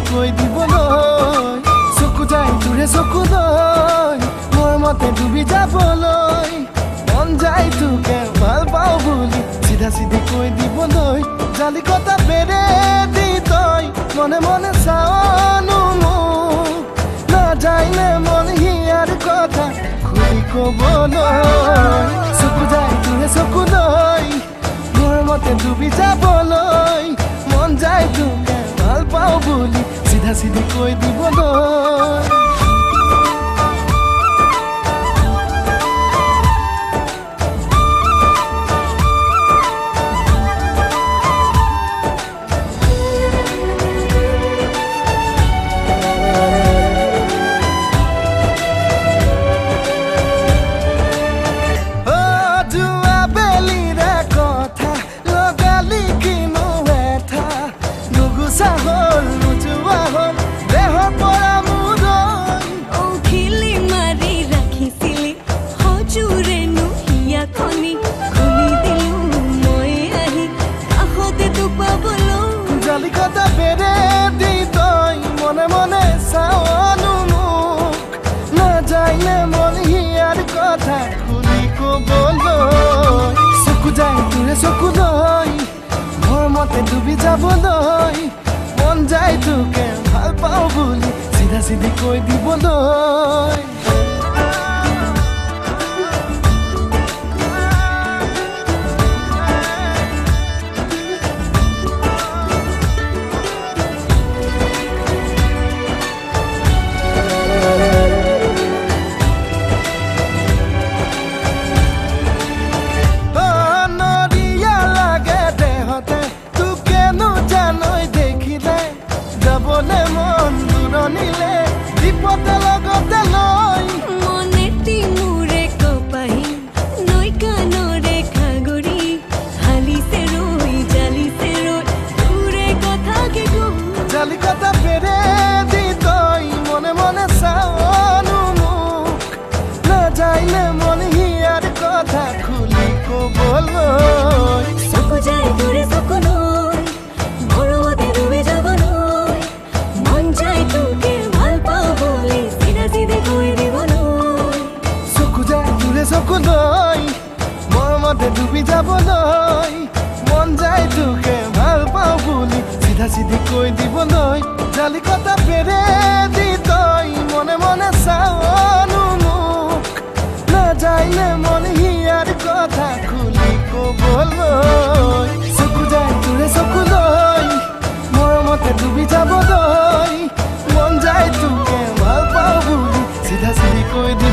কৈ দিবলৈ চকু যায় তোৰে চকুলৈ মোৰ মতে ডুবি যাবলৈ মন যায় তোকে ভাল পাওঁ বুলি চিধা চিধি কৈ দিবলৈ জালি কটা বেৰে দি তই মনে মনে চাওনো মোক নাযায়নে মন হিয়াৰ কথা খুলি ক'বলৈ চকু যায় তোৰে চকুলৈ মোৰ মতে ডুবি যাবলৈ মন যায় তোকে ভাল পাওঁ বুলি চিধা চিধি কৈ দিবলৈ চকুলৈ মোৰ মতে ডুবি যাবলৈ মন যায় তোকে ভাল পাওঁ বুলি চিধা চিধি কৈ দিবলৈ ডুবি যাবলৈ মন যায় তোকে ভাল পাওঁ বুলি চিধা চিধি কৈ দিবলৈ জালি কটা বেৰে দি তই মনে মনে চাওনো মোক নাযায়নে মন হিয়াৰ কথা খুলি ক'বলৈ চকু যায় তোৰে চকুলৈ মৰমতে ডুবি যাবলৈ মন যায় তোকে ভাল পাওঁ বুলি চিধা চিধি কৈ